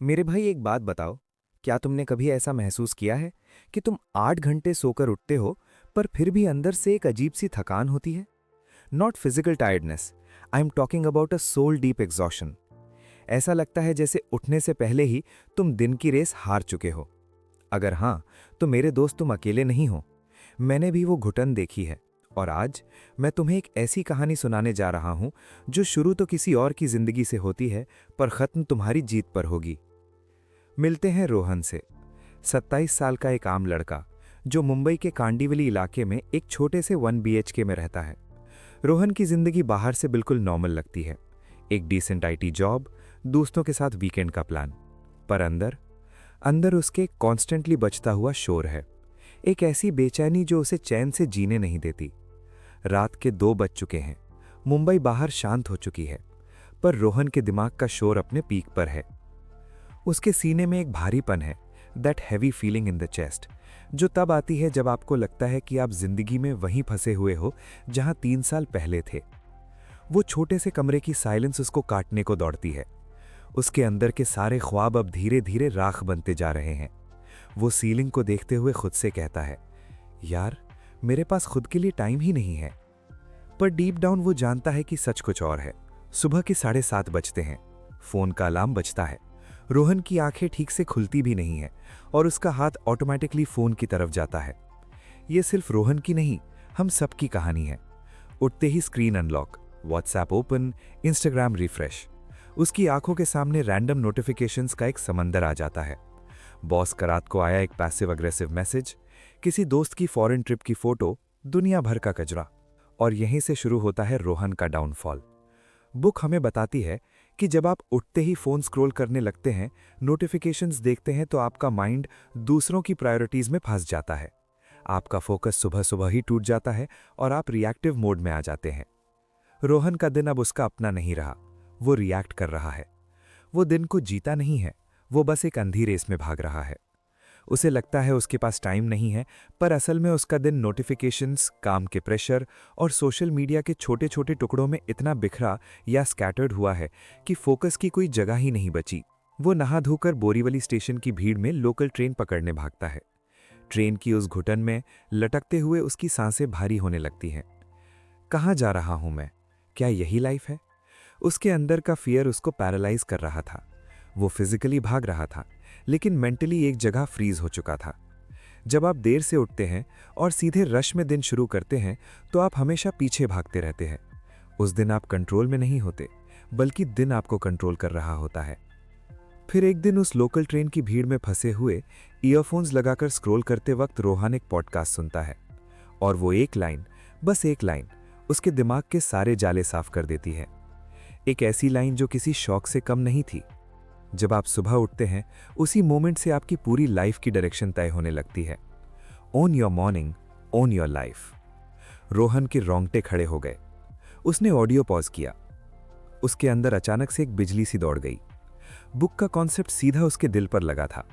मेरे भाई एक बात बताओ। क्या तुमने कभी ऐसा महसूस किया है कि तुम 8 घंटे सोकर उठते हो पर फिर भी अंदर से एक अजीब सी थकान होती है? Not physical tiredness, I am talking about a soul deep exhaustion. ऐसा लगता है जैसे उठने से पहले ही तुम दिन की रेस हार चुके हो। अगर हाँ, तो मेरे दोस्त तुम अकेले नहीं हो। मैंने भी वो घुटन देखी है। और आज मैं तुम्हें एक ऐसी कहानी सुनाने जा रहा हूं जो शुरू तो किसी और की जिंदगी से होती है पर खत्म तुम्हारी जीत पर होगी। मिलते हैं रोहन से। 27 साल का एक आम लड़का जो मुंबई के कांडीवली इलाके में एक छोटे से 1 BHK में रहता है। रोहन की जिंदगी बाहर से बिल्कुल नॉर्मल लगती है। एक डिसेंट IT जॉब, दोस्तों के साथ वीकेंड का प्लान। पर अंदर अंदर उसके कॉन्स्टेंटली बजता हुआ शोर है। एक ऐसी बेचैनी जो उसे चैन से जीने नहीं देती। रात के 2 बज चुके हैं। मुंबई बाहर शांत हो चुकी है। पर रोहन के दिमाग का शोर अपने पीक पर है। उसके सीने में एक भारीपन है, that heavy feeling in the chest, जो तब आती है जब आपको लगता है कि आप जिंदगी में वहीं फंसे हुए हो जहां 3 साल पहले थे। वो छोटे से कमरे की साइलेंस उसको काटने को दौड़ती है। उसके अंदर के सारे ख्वाब अब धीरे धीरे राख बनते जा रहे हैं। वो सीलिंग को देखते हुए खुद से कहता है, यार, मेरे पास खुद के लिए टाइम ही नहीं है। पर डीप डाउन वो जानता है कि सच कुछ और है। सुबह के 7:30 बजते हैं। फोन का अलार्म बजता है। रोहन की आंखें ठीक से खुलती भी नहीं है और उसका हाथ ऑटोमेटिकली फोन की तरफ जाता है। ये सिर्फ रोहन की नहीं, हम सबकी कहानी है। उठते ही screen unlock, WhatsApp open, Instagram refresh. उसकी आंखों के सामने रैंडम नोटिफिकेशंस का एक समंदर आ जाता है। बॉस का रात को आया एक पैसिव अग्रेसिव मैसेज, किसी दोस्त की फॉरेन ट्रिप की फोटो, दुनिया भर का कचरा। और यहीं से शुरू होता है रोहन का डाउनफॉल। बुक हमें बताती है कि जब आप उठते ही फोन स्क्रॉल करने लगते हैं, नोटिफिकेशंस देखते हैं, तो आपका माइंड दूसरों की प्रायोरिटीज में फंस जाता है। आपका फोकस सुबह सुबह ही टूट जाता है और आप रिएक्टिव मोड में आ जाते हैं। रोहन का दिन अब उसका अपना नहीं रहा। वो रिएक्ट कर रहा है। वो दिन को जीता नहीं है, वो बस एक अंधी रेस में भाग रहा है। उसे लगता है उसके पास टाइम नहीं है, पर असल में उसका दिन नोटिफिकेशंस, काम के प्रेशर और सोशल मीडिया के छोटे छोटे टुकड़ों में इतना बिखरा या स्कैटर्ड हुआ है कि फोकस की कोई जगह ही नहीं बची। वो नहा धोकर बोरीवली स्टेशन की भीड़ में लोकल ट्रेन पकड़ने भागता है। ट्रेन की उस घुटन में लटकते हुए उसकी सांसें भारी होने लगती हैं। कहाँ जा रहा हूं मैं? क्या यही लाइफ है? उसके अंदर का फियर उसको पैरालाइज कर रहा था। वो फिजिकली भाग रहा था, लेकिन मेंटली एक जगह फ्रीज हो चुका था। जब आप देर से उठते हैं और सीधे रश में दिन शुरू करते हैं, तो आप हमेशा पीछे भागते रहते हैं। उस दिन आप कंट्रोल में नहीं होते, बल्कि दिन आपको कंट्रोल कर रहा होता है। फिर एक दिन उस लोकल ट्रेन की भीड़ में फंसे हुए ईयरफोन्स लगाकर स्क्रॉल करते वक्त रोहन एक पॉडकास्ट सुनता है। और वो एक लाइन, बस एक लाइन, उसके दिमाग के सारे जाले साफ कर देती है। एक ऐसी लाइन जो किसी शौक से कम नहीं थी। जब आप सुबह उठते हैं, उसी मोमेंट से आपकी पूरी लाइफ की डायरेक्शन तय होने लगती है। Own your morning, own your life. Rohan के रोंगटे खड़े हो गए। उसने ऑडियो पॉज किया। उसके अंदर अचानक से एक बिजली सी दौड़ गई। बुक का कॉन्सेप्ट सीधा उसके दिल पर लगा था।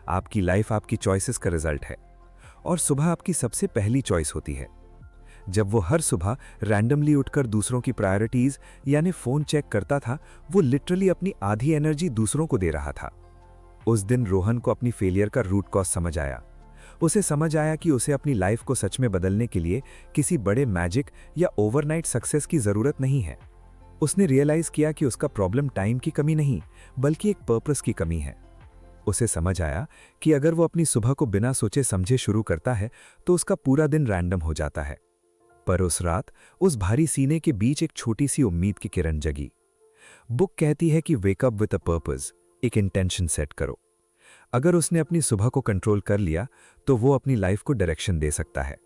आपकी लाइफ आपकी चॉइसेस का रिजल्ट है, और सुबह आपकी सबसे पहली चॉइस होती है। जब वो हर सुबह रैंडमली उठकर दूसरों की प्रायोरिटीज यानी फोन चेक करता था, वो लिटरली अपनी आधी एनर्जी दूसरों को दे रहा था। उस दिन रोहन को अपनी फेलियर का रूट कॉज समझ आया। उसे समझ आया कि उसे अपनी लाइफ को सच में बदलने के लिए किसी बड़े मैजिक या ओवरनाइट सक्सेस की जरूरत नहीं है। उसने रियलाइज किया कि उसका प्रॉब्लम टाइम की कमी नहीं, बल्कि एक पर्पस की कमी है। उसे समझ आया कि अगर वो अपनी सुबह को बिना सोचे समझे शुरू करता है, तो उसका पूरा दिन रैंडम हो जाता है। पर उस रात उस भारी सीने के बीच एक छोटी सी उम्मीद की किरण जगी। बुक कहती है कि wake up with a purpose, एक इंटेंशन सेट करो। अगर उसने अपनी सुबह को कंट्रोल कर लिया, तो वो अपनी लाइफ को डायरेक्शन दे सकता है।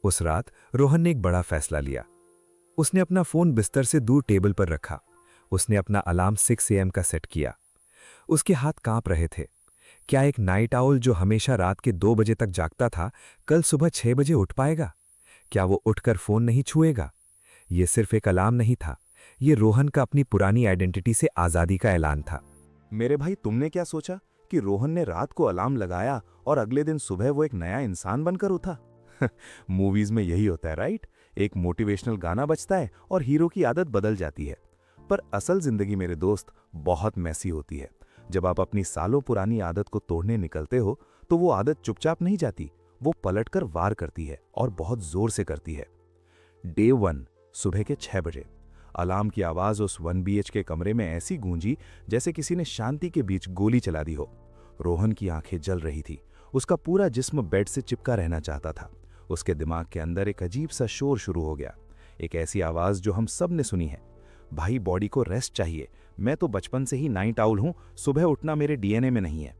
उस रात रोहन ने एक बड़ा फैसला लिया। उसने अपना फोन बिस्तर से दूर टेबल पर रखा। उसने अपना अलार्म 6 AM का सेट किया। उसके हाथ कांप रहे थे। क्या एक नाइट आउल जो हमेशा रात के 2 बजे तक जागता था, कल सुबह 6 बजे उठ पाएगा? क्या वो उठकर फोन नहीं छुएगा? ये सिर्फ एक अलार्म नहीं था, ये रोहन का अपनी पुरानी आइडेंटिटी से आजादी का ऐलान था। मेरे भाई, तुमने क्या सोचा कि रोहन ने रात को अलार्म लगाया और अगले दिन सुबह वो एक नया इंसान बनकर उठा? मूवीज में यही होता है, राइट? एक मोटिवेशनल गाना बजता है और हीरो की आदत बदल जाती है। पर असल जिंदगी, मेरे दोस्त, बहुत मैसी होती है। जब आप अपनी सालों पुरानी आदत को तोड़ने निकलते हो तो वो आदत चुपचाप नहीं जाती, वो पलटकर वार करती है और बहुत जोर से करती है। डे 1 सुबह के 6 बजे अलार्म की आवाज उस 1 BHK कमरे में ऐसी गूंजी जैसे किसी ने शांति के बीच गोली चला दी हो। रोहन की आंखें जल रही थी, उसका पूरा जिस्म बेड से चिपका रहना चाहता था। उसके दिमाग के अंदर एक अजीब सा शोर शुरू हो गया, एक ऐसी आवाज जो हम सब ने सुनी है, भाई बॉडी को रेस्ट चाहिए, मैं तो बचपन से ही नाइट आउल हूं, सुबह उठना मेरे DNA में नहीं है।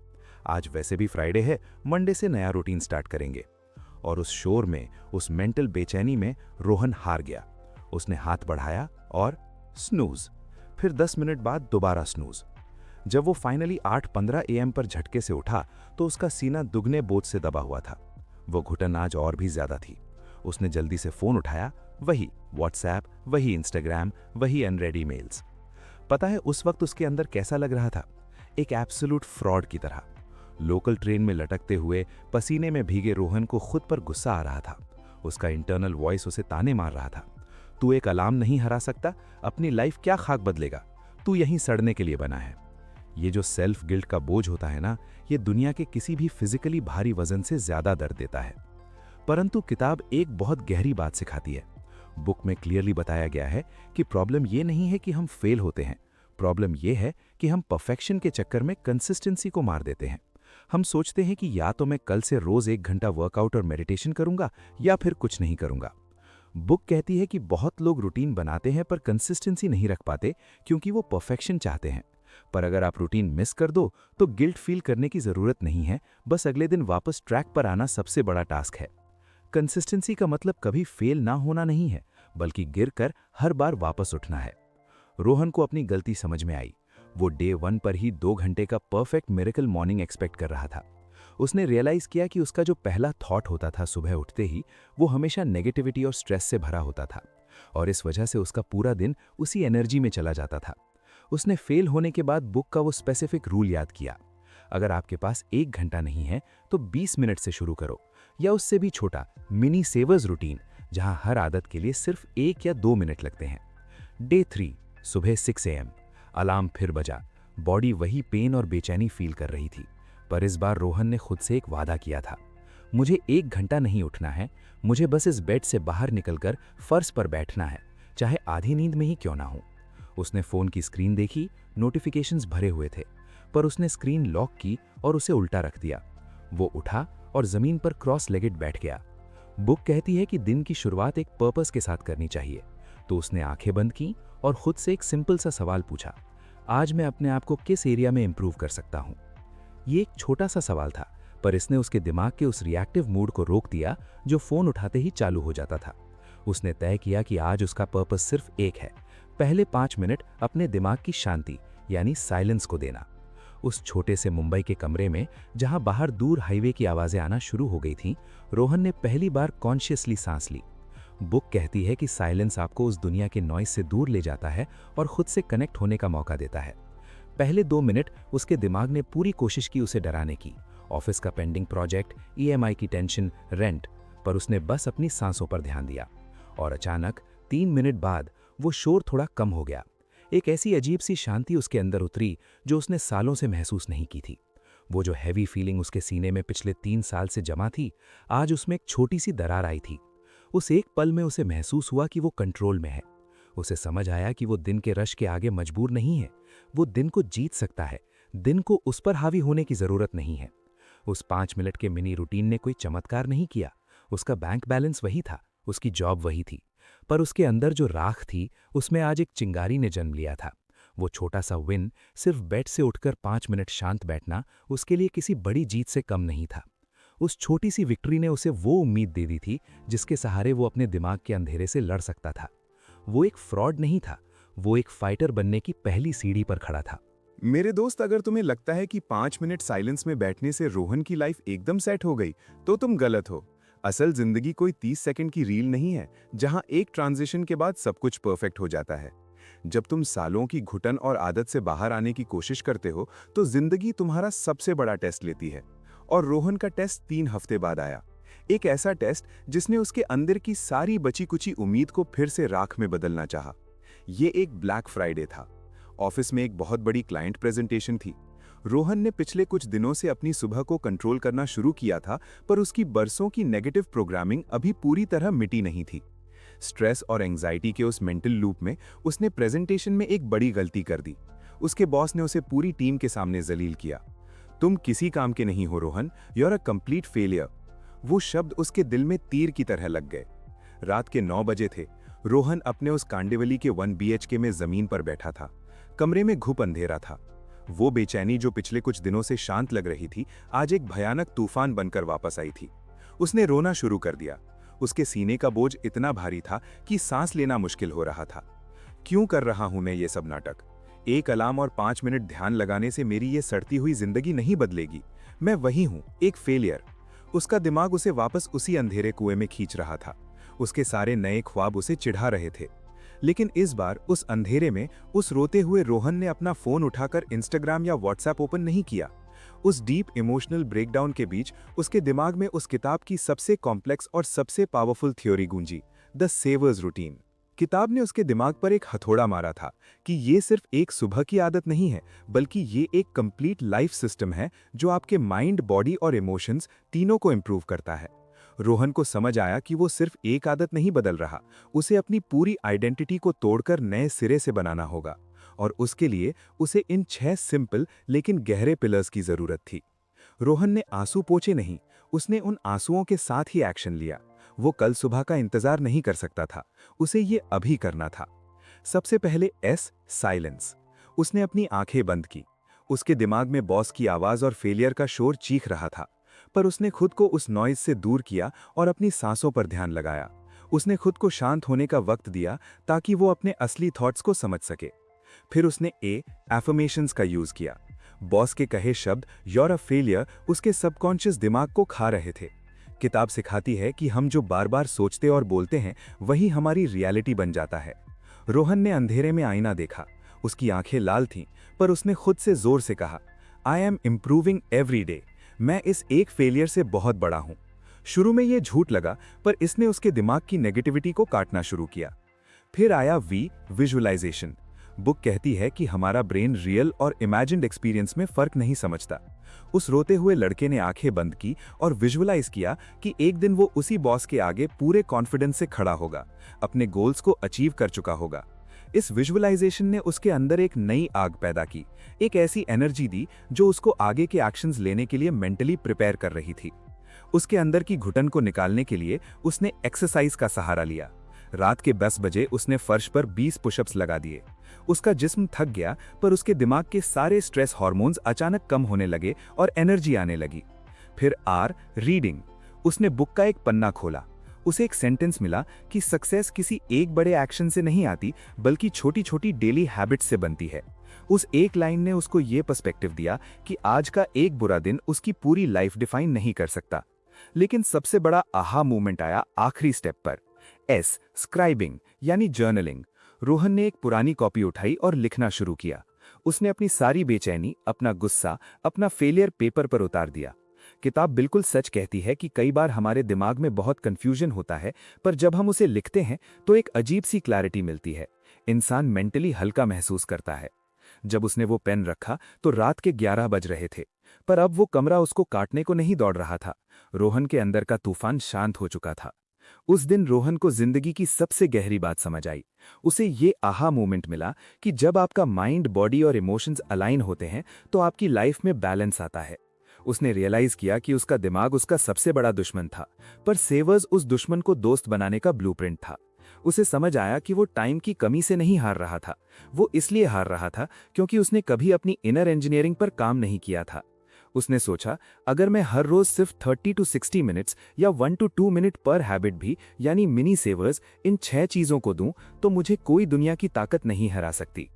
आज वैसे भी फ्राइडे है, मंडे से नया रूटीन स्टार्ट करेंगे। और उस शोर में, उस मेंटल बेचैनी में रोहन हार गया। उसने हाथ बढ़ाया और स्नूज, फिर 10 मिनट बाद दोबारा स्नूज। जब वो फाइनली 8:15 AM पर झटके से उठा तो उसका सीना दुगने बोझ से दबा हुआ था। वो घुटन आज और भी ज्यादा थी। उसने जल्दी से फोन उठाया, वही व्हाट्सएप, वही इंस्टाग्राम, वही अनरेड मेल्स। पता है उस वक्त उसके अंदर कैसा लग रहा था? एक एब्सोल्यूट फ्रॉड की तरह। लोकल ट्रेन में लटकते हुए पसीने में भीगे रोहन को खुद पर गुस्सा आ रहा था। उसका इंटरनल वॉइस उसे ताने मार रहा था, तू एक अलार्म नहीं हरा सकता, अपनी लाइफ क्या खाक बदलेगा, तू यहीं सड़ने के लिए बना है। ये जो सेल्फ गिल्ट का बोझ होता है ना, ये दुनिया के किसी भी फिजिकली भारी वजन से ज्यादा दर्द देता है। परंतु किताब एक बहुत गहरी बात सिखाती है। बुक में क्लियरली बताया गया है कि प्रॉब्लम ये नहीं है कि हम फेल होते हैं, प्रॉब्लम ये है कि हम परफेक्शन के चक्कर में कंसिस्टेंसी को मार देते हैं। हम सोचते हैं कि या तो मैं कल से रोज 1 घंटा वर्कआउट और मेडिटेशन करूंगा या फिर कुछ नहीं करूंगा। बुक कहती है कि बहुत लोग रूटीन बनाते हैं पर कंसिस्टेंसी नहीं रख पाते क्योंकि वो परफेक्शन चाहते हैं। पर अगर आप रूटीन मिस कर दो तो गिल्ट फील करने की जरूरत नहीं है, बस अगले दिन वापस ट्रैक पर आना सबसे बड़ा टास्क है। कंसिस्टेंसी का मतलब कभी फेल ना होना नहीं है, बल्कि गिरकर हर बार वापस उठना है। रोहन को अपनी गलती समझ में आई। वो डे 1 पर ही 2 घंटे का परफेक्ट मिरेकल मॉर्निंग एक्सपेक्ट कर रहा था। उसने रियलाइज किया कि उसका जो पहला थॉट होता था सुबह उठते ही, वो हमेशा नेगेटिविटी और स्ट्रेस से भरा होता था, और इस वजह से उसका पूरा दिन उसी एनर्जी में चला जाता था। उसने फेल होने के बाद बुक का वो स्पेसिफिक रूल याद किया, अगर आपके पास 1 घंटा नहीं है तो 20 मिनट से शुरू करो, या उससे भी छोटा मिनी सेवर्स रूटीन जहां हर आदत के लिए सिर्फ 1 या 2 मिनट लगते हैं। डे 3 सुबह 6 AM अलार्म फिर बजा। बॉडी वही पेन और बेचैनी फील कर रही थी, पर इस बार रोहन ने खुद से एक वादा किया था, मुझे 1 घंटा नहीं उठना है, मुझे बस इस बेड से बाहर निकलकर फर्श पर बैठना है, चाहे आधी नींद में ही क्यों ना हो। उसने फोन की स्क्रीन देखी, नोटिफिकेशंस भरे हुए थे, पर उसने स्क्रीन लॉक की और उसे उल्टा रख दिया। वो उठा और जमीन पर क्रॉस लेगेड बैठ गया। बुक कहती है कि दिन की शुरुआत एक पर्पस के साथ करनी चाहिए, तो उसने आंखें बंद की और खुद से एक सिंपल सा सवाल पूछा, आज मैं अपने आप को किस एरिया में इंप्रूव कर सकता हूं? ये एक छोटा सा सवाल था, पर इसने उसके दिमाग के उस रिएक्टिव मूड को रोक दिया जो फोन उठाते ही चालू हो जाता था। उसने तय किया कि आज उसका पर्पस सिर्फ एक है, पहले 5 मिनट अपने दिमाग की शांति यानी साइलेंस को देना। उस छोटे से मुंबई के कमरे में जहां बाहर दूर हाईवे की आवाजें आना शुरू हो गई थीं, रोहन ने पहली बार कॉन्शियसली सांस ली। बुक कहती है कि साइलेंस आपको उस दुनिया के नॉइज से दूर ले जाता है और खुद से कनेक्ट होने का मौका देता है। पहले 2 मिनट उसके दिमाग ने पूरी कोशिश की उसे डराने की, ऑफिस का पेंडिंग प्रोजेक्ट, EMI की टेंशन, रेंट, पर उसने बस अपनी सांसों पर ध्यान दिया। और अचानक 3 मिनट बाद वो शोर थोड़ा कम हो गया। एक ऐसी अजीब सी शांति उसके अंदर उतरी जो उसने सालों से महसूस नहीं की थी। वो जो हैवी फीलिंग उसके सीने में पिछले 3 साल से जमा थी, आज उसमें एक छोटी सी दरार आई थी। उस एक पल में उसे महसूस हुआ कि वो कंट्रोल में है। उसे समझ आया कि वो दिन के रश के आगे मजबूर नहीं है, वो दिन को जीत सकता है, दिन को उस पर हावी होने की जरूरत नहीं है। उस 5 मिनट के मिनी रूटीन ने कोई चमत्कार नहीं किया, उसका बैंक बैलेंस वही था, उसकी जॉब वही थी, पर उसके अंदर जो राख थी उसमें आज एक चिंगारी ने जन्म लिया था। वो छोटा सा विन, सिर्फ बेड से उठकर 5 मिनट शांत बैठना, उसके लिए किसी बड़ी जीत से कम नहीं था। उस छोटी सी विक्ट्री ने उसे वो उम्मीद दे दी थी जिसके सहारे वो अपने दिमाग के अंधेरे से लड़ सकता था। वो एक फ्रॉड नहीं था, वो एक फाइटर बनने की पहली सीढ़ी पर खड़ा था। मेरे दोस्त, अगर तुम्हें लगता है कि 5 मिनट साइलेंस में बैठने से रोहन की लाइफ एकदम सेट हो गई, तो तुम गलत हो। असल जिंदगी कोई 30 सेकंड की रील नहीं है जहां एक ट्रांजिशन के बाद सब कुछ परफेक्ट हो जाता है। जब तुम सालों की घुटन और आदत से बाहर आने की कोशिश करते हो तो जिंदगी तुम्हारा सबसे बड़ा टेस्ट लेती है। और रोहन का टेस्ट 3 हफ्ते बाद आया, एक ऐसा टेस्ट जिसने उसके अंदर की सारी बची कुची उम्मीद को फिर से राख में बदलना चाहा। ये एक ब्लैक फ्राइडे था। ऑफिस में एक बहुत बड़ी क्लाइंट प्रेजेंटेशन थी। रोहन ने पिछले कुछ दिनों से अपनी सुबह को कंट्रोल करना शुरू किया था, पर उसकी बरसों की नेगेटिव प्रोग्रामिंग अभी पूरी तरह मिटी नहीं थी। स्ट्रेस और एंग्जाइटी के उस मेंटल लूप में उसने प्रेजेंटेशन में एक बड़ी गलती कर दी। उसके बॉस ने उसे पूरी टीम के सामने जलील किया। तुम किसी काम के नहीं हो Rohan, you are a complete failure. वो शब्द उसके दिल में तीर की तरह लग गए। रात के 9 बजे थे। रोहन अपने उस कांडिवली के 1 BHK में जमीन पर बैठा था। कमरे में घुप अंधेरा था। वो बेचैनी जो पिछले कुछ दिनों से शांत लग रही थी, आज एक भयानक तूफान बनकर वापस आई थी। उसने रोना शुरू कर दिया। उसके सीने का बोझ इतना भारी था कि सांस लेना मुश्किल हो रहा था। क्यों कर रहा हूं मैं ये सब नाटक? एक अलार्म और 5 मिनट ध्यान लगाने से मेरी ये सड़ती हुई जिंदगी नहीं बदलेगी। मैं वही हूं, एक फेलियर। उसका दिमाग उसे वापस उसी अंधेरे कुएं में खींच रहा था। उसके सारे नए ख्वाब उसे चिढ़ा रहे थे। लेकिन इस बार उस अंधेरे में उस रोते हुए रोहन ने अपना फोन उठाकर इंस्टाग्राम या व्हाट्सएप ओपन नहीं किया। उस डीप इमोशनल ब्रेकडाउन के बीच उसके दिमाग में उस किताब की सबसे कॉम्प्लेक्स और सबसे पावरफुल थ्योरी गूंजी, द सेवर्स रूटीन। किताब ने उसके दिमाग पर एक हथौड़ा मारा था कि ये सिर्फ एक सुबह की आदत नहीं है, बल्कि ये एक कंप्लीट लाइफ सिस्टम है जो आपके माइंड, बॉडी और इमोशंस तीनों को इंप्रूव करता है। रोहन को समझ आया कि वो सिर्फ एक आदत नहीं बदल रहा, उसे अपनी पूरी आइडेंटिटी को तोड़कर नए सिरे से बनाना होगा। और उसके लिए उसे इन 6 सिंपल लेकिन गहरे पिलर्स की जरूरत थी। रोहन ने आंसू पोंछे नहीं, उसने उन आंसुओं के साथ ही एक्शन लिया। वो कल सुबह का इंतजार नहीं कर सकता था, उसे ये अभी करना था। सबसे पहले साइलेंस। उसने अपनी आंखें बंद की। उसके दिमाग में बॉस की आवाज और फेलियर का शोर चीख रहा था, पर उसने खुद को उस नॉइज से दूर किया और अपनी सांसों पर ध्यान लगाया। उसने खुद को शांत होने का वक्त दिया ताकि वो अपने असली थॉट्स को समझ सके। फिर उसने एफर्मेशंस का यूज किया। बॉस के कहे शब्द "यू आर अ फेलियर" उसके सबकॉन्शियस दिमाग को खा रहे थे। किताब सिखाती है कि हम जो बार बार सोचते और बोलते हैं, वही हमारी रियलिटी बन जाता है। रोहन ने अंधेरे में आईना देखा। उसकी आंखें लाल थीं, पर उसने खुद से जोर से कहा, I am improving every day. मैं इस एक फेलियर से बहुत बड़ा हूं। शुरू में यह झूठ लगा, पर इसने उसके दिमाग की नेगेटिविटी को काटना शुरू किया। फिर आया विजुअलाइजेशन। बुक कहती है कि हमारा ब्रेन रियल और इमेजिन्ड एक्सपीरियंस में फर्क नहीं समझता। उस रोते हुए लड़के ने आंखें बंद की और विजुअलाइज किया कि एक दिन वो उसी बॉस के आगे पूरे कॉन्फिडेंस से खड़ा होगा, अपने गोल्स को अचीव कर चुका होगा। इस विजुअलाइजेशन ने उसके अंदर एक नई आग पैदा की, एक ऐसी एनर्जी दी जो उसको आगे के एक्शंस लेने के लिए मेंटली प्रिपेयर कर रही थी। उसके अंदर की घुटन को निकालने के लिए उसने एक्सरसाइज का सहारा लिया। रात के 10 बजे उसने फर्श पर 20 पुशअप्स लगा दिए। उसका जिस्म थक गया, पर उसके दिमाग के सारे स्ट्रेस हार्मोन्स अचानक कम होने लगे और एनर्जी आने लगी। फिर रीडिंग। उसने बुक का एक पन्ना खोला। उसे एक सेंटेंस मिला कि सक्सेस किसी एक बड़े एक्शन से नहीं आती, बल्कि छोटी छोटी डेली हैबिट्स से बनती है। उस एक लाइन ने उसको ये पर्सपेक्टिव दिया कि आज का एक बुरा दिन उसकी पूरी लाइफ डिफाइन नहीं कर सकता। लेकिन सबसे बड़ा आहा मूवमेंट आया आखिरी स्टेप पर, स्क्राइबिंग यानी जर्नलिंग। रोहन ने एक पुरानी कॉपी उठाई और लिखना शुरू किया। उसने अपनी सारी बेचैनी, अपना गुस्सा, अपना फेलियर पेपर पर उतार दिया। किताब बिल्कुल सच कहती है कि कई बार हमारे दिमाग में बहुत कंफ्यूजन होता है, पर जब हम उसे लिखते हैं तो एक अजीब सी क्लैरिटी मिलती है। इंसान मेंटली हल्का महसूस करता है। जब उसने वो पेन रखा तो रात के 11 बज रहे थे, पर अब वो कमरा उसको काटने को नहीं दौड़ रहा था। रोहन के अंदर का तूफान शांत हो चुका था। उस दिन रोहन को जिंदगी की सबसे गहरी बात समझ आई। उसे ये आहा मोमेंट मिला कि जब आपका माइंड, बॉडी और इमोशंस अलाइन होते हैं तो आपकी लाइफ में बैलेंस आता है। उसने रियलाइज किया कि उसका दिमाग उसका सबसे बड़ा दुश्मन था, पर सेवर्स उस दुश्मन को दोस्त बनाने का ब्लूप्रिंट था। उसे समझ आया कि वो टाइम की कमी से नहीं हार रहा था, वो इसलिए हार रहा था क्योंकि उसने कभी अपनी इनर इंजीनियरिंग पर काम नहीं किया था। उसने सोचा, अगर मैं हर रोज सिर्फ 30 to 60 मिनट्स या 1 to 2 मिनट पर हैबिट भी, यानी मिनी सेवर्स, इन 6 चीजों को दूं, तो मुझे कोई दुनिया की ताकत नहीं हरा सकती।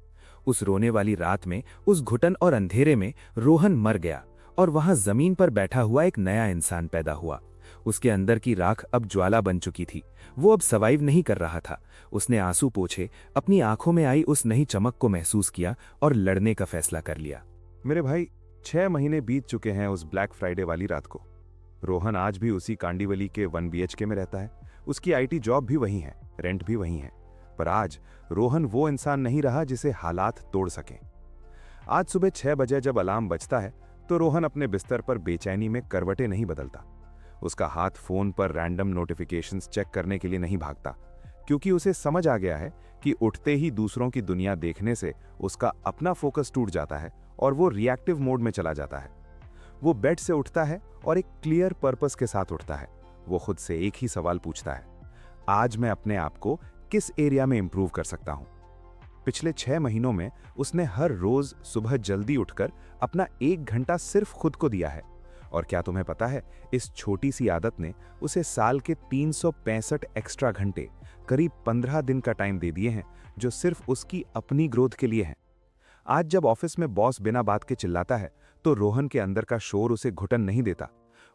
उस रोने वाली रात में, उस घुटन और अंधेरे में रोहन मर गया और वहां जमीन पर बैठा हुआ एक नया इंसान पैदा हुआ। उसके अंदर की राख अब ज्वाला बन चुकी थी। वो अब सर्वाइव नहीं कर रहा था। उसने आंसू पोंछे, अपनी आंखों में आई उस नई चमक को महसूस किया और लड़ने का फैसला कर लिया। मेरे भाई, 6 महीने बीत चुके हैं उस ब्लैक फ्राइडे वाली रात को। रोहन आज भी उसी कांडीवली के 1 BHK में रहता है। उसकी IT जॉब भी वही है, रेंट भी वही है। पर आज रोहन वो इंसान नहीं रहा जिसे हालात तोड़ सकें। आज सुबह 6 बजे जब अलार्म बजता है तो रोहन अपने बिस्तर पर बेचैनी में करवटें नहीं बदलता। उसका हाथ फोन पर रैंडम नोटिफिकेशंस चेक करने के लिए नहीं भागता, क्योंकि उसे समझ आ गया है कि उठते ही दूसरों की दुनिया देखने से उसका अपना फोकस टूट जाता है और वो रिएक्टिव मोड में चला जाता है। वो बेड से उठता है और एक क्लियर पर्पस के साथ उठता है। वो खुद से एक ही सवाल पूछता है, आज मैं अपने आप को किस एरिया में इंप्रूव कर सकता हूं। पिछले 6 महीनों में उसने हर रोज सुबह जल्दी उठकर अपना 1 घंटा सिर्फ खुद को दिया है। और क्या तुम्हें पता है, इस छोटी सी आदत ने उसे साल के 365 एक्स्ट्रा घंटे, करीब 15 दिन का टाइम दे दिए हैं, जो सिर्फ उसकी अपनी ग्रोथ के लिए हैं। आज जब ऑफिस में बॉस बिना बात के चिल्लाता है तो रोहन के अंदर का शोर उसे घुटन नहीं देता।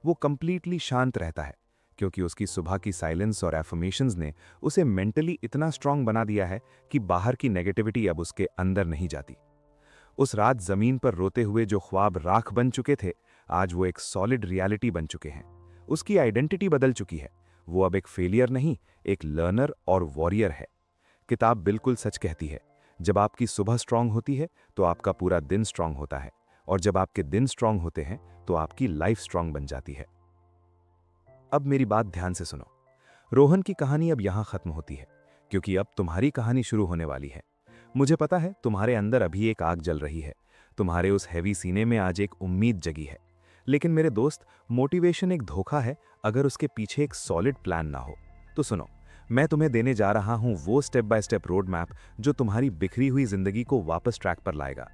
वो कंप्लीटली शांत रहता है, क्योंकि उसकी सुबह की साइलेंस और एफर्मेशंस ने उसे मेंटली इतना स्ट्रांग बना दिया है कि बाहर की नेगेटिविटी अब उसके अंदर नहीं जाती। उस रात जमीन पर रोते हुए जो ख्वाब राख बन चुके थे, आज वो एक सॉलिड रियलिटी बन चुके हैं। उसकी आइडेंटिटी बदल चुकी है। वो अब एक फेलियर नहीं, एक लर्नर और वॉरियर है। किताब बिल्कुल सच कहती है, जब आपकी सुबह स्ट्रांग होती है तो आपका पूरा दिन स्ट्रांग होता है, और जब आपके दिन स्ट्रांग होते हैं तो आपकी लाइफ स्ट्रांग बन जाती है। अब मेरी बात ध्यान से सुनो। रोहन की कहानी अब यहां खत्म होती है, क्योंकि अब तुम्हारी कहानी शुरू होने वाली है। मुझे पता है तुम्हारे अंदर अभी एक आग जल रही है, तुम्हारे उस हैवी सीने में आज एक उम्मीद जगी है। लेकिन मेरे दोस्त, मोटिवेशन एक धोखा है अगर उसके पीछे एक सॉलिड प्लान ना हो। तो सुनो, मैं तुम्हें देने जा रहा हूं वो step by step road map जो तुम्हारी बिखरी हुई जिंदगी को वापस ट्रैक पर लाएगा।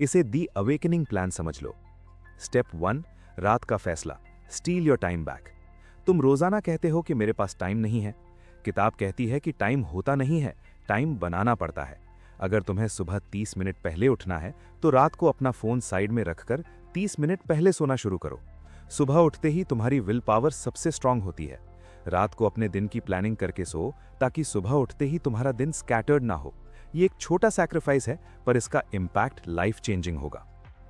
इसे दी अवेकनिंग प्लान समझ लो। स्टेप 1, रात का फैसला, स्टील योर टाइम बैक। तुम रोजाना कहते हो कि मेरे पास टाइम नहीं है। किताब कहती है कि टाइम होता नहीं है, टाइम बनाना पड़ता है। अगर तुम्हें सुबह 30 मिनट पहले उठना है तो रात को अपना फोन साइड में रखकर 30 मिनट पहले सोना शुरू करो। सुबह उठते ही तुम्हारी विल पावर सबसे स्ट्रांग होती है। रात को अपने दिन की प्लानिंग करके सो, ताकि सुबह उठते ही तुम्हारा दिन स्कैटर्ड ना हो। ये एक छोटा सैक्रिफाइस है, पर इसका इंपैक्ट लाइफ चेंजिंग होगा।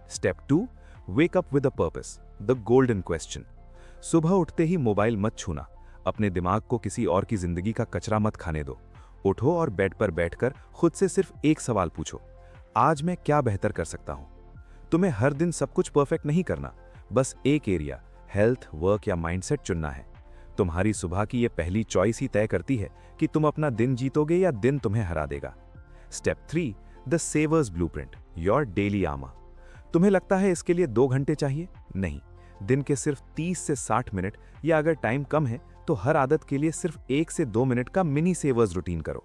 Step 2, wake up with a purpose, the golden question. सुबह उठते ही मोबाइल मत छूना। अपने दिमाग को किसी और की जिंदगी का कचरा मत खाने दो। उठो और बेड पर बैठकर खुद से सिर्फ एक सवाल पूछो, आज मैं क्या बेहतर कर सकता हूं। तुम्हें हर दिन सब कुछ परफेक्ट नहीं करना, बस एक एरिया, हेल्थ, वर्क या माइंडसेट चुनना है। तुम्हारी सुबह की ये पहली चॉइस ही तय करती है कि तुम अपना दिन जीतोगे या दिन तुम्हें हरा देगा। Step 3, the savers blueprint, your daily armour. तुम्हें लगता है इसके लिए 2 घंटे चाहिए? नहीं, दिन के सिर्फ 30 से 60 मिनट, या अगर टाइम कम है तो हर आदत के लिए सिर्फ 1 से 2 मिनट का मिनी सेवर्स रूटीन करो।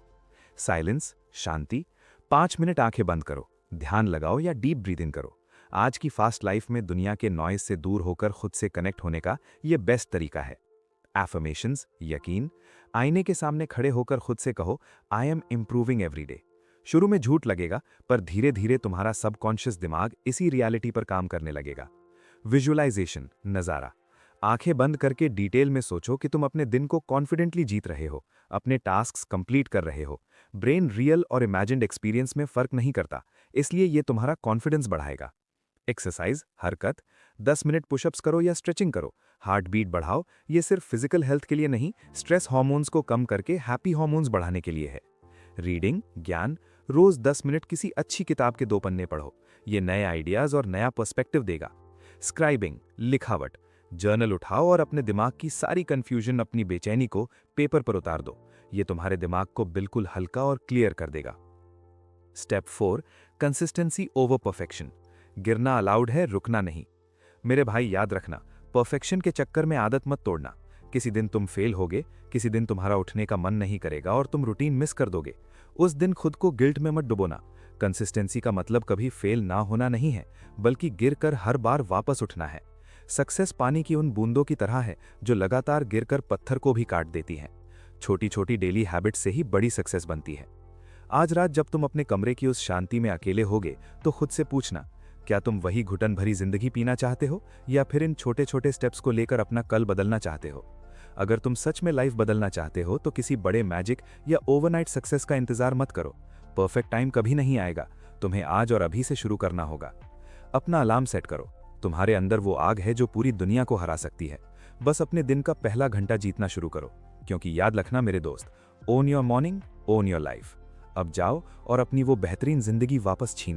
साइलेंस, शांति, 5 मिनट आंखें बंद करो, ध्यान लगाओ या डीप ब्रीदिंग करो। आज की फास्ट लाइफ में दुनिया के नॉइज से दूर होकर खुद से कनेक्ट होने का यह बेस्ट तरीका है। एफर्मेशंस, यकीन, आईने के सामने खड़े होकर खुद से कहो, I am improving every day. शुरू में झूठ लगेगा, पर धीरे धीरे तुम्हारा सबकॉन्शियस दिमाग इसी रियलिटी पर काम करने लगेगा। विजुअलाइजेशन, नज़ारा। आंखें बंद करके डिटेल में सोचो कि तुम अपने दिन को कॉन्फिडेंटली जीत रहे हो, अपने टास्क्स कंप्लीट कर रहे हो। ब्रेन रियल और इमेजिन्ड एक्सपीरियंस में फर्क नहीं करता, इसलिए ये तुम्हारा कॉन्फिडेंस बढ़ाएगा। एक्सरसाइज, हरकत, 10 मिनट पुशअप्स करो या स्ट्रेचिंग करो, हार्ट बीट बढ़ाओ। ये सिर्फ फिजिकल हेल्थ के लिए नहीं, स्ट्रेस हार्मोन्स को कम करके हैप्पी हार्मोन्स बढ़ाने के लिए है। रीडिंग, ज्ञान, रोज 10 मिनट किसी अच्छी किताब के 2 पन्ने पढ़ो, ये नए आइडियाज और नया पर्सपेक्टिव देगा। स्क्राइबिंग, लिखावट, जर्नल उठाओ और अपने दिमाग की सारी कंफ्यूजन, अपनी बेचैनी को पेपर पर उतार दो। ये तुम्हारे दिमाग को बिल्कुल हल्का और क्लियर कर देगा। Step 4, consistency over perfection. गिरना अलाउड है, रुकना नहीं। मेरे भाई, याद रखना, परफेक्शन के चक्कर में आदत मत तोड़ना। किसी दिन तुम फेल होगे, किसी दिन तुम्हारा उठने का मन नहीं करेगा और तुम रूटीन मिस कर दोगे। उस दिन खुद को गिल्ट में मत डुबोना। कंसिस्टेंसी का मतलब कभी फेल ना होना नहीं है, बल्कि गिरकर हर बार वापस उठना है। सक्सेस पानी की उन बूंदों की तरह है जो लगातार गिरकर पत्थर को भी काट देती हैं। छोटी छोटी डेली हैबिट से ही बड़ी सक्सेस बनती है। आज रात जब तुम अपने कमरे की उस शांति में अकेले होगे तो खुद से पूछना, क्या तुम वही घुटन भरी जिंदगी पीना चाहते हो, या फिर इन छोटे छोटे स्टेप्स को लेकर अपना कल बदलना चाहते हो? अगर तुम सच में लाइफ बदलना चाहते हो तो किसी बड़े मैजिक या ओवरनाइट सक्सेस का इंतजार मत करो। परफेक्ट टाइम कभी नहीं आएगा, तुम्हें आज और अभी से शुरू करना होगा। अपना अलार्म सेट करो। तुम्हारे अंदर वो आग है जो पूरी दुनिया को हरा सकती है। बस अपने दिन का पहला घंटा जीतना शुरू करो, क्योंकि याद रखना मेरे दोस्त, own your morning, own your life. अब जाओ और अपनी वो बेहतरीन जिंदगी वापस छीन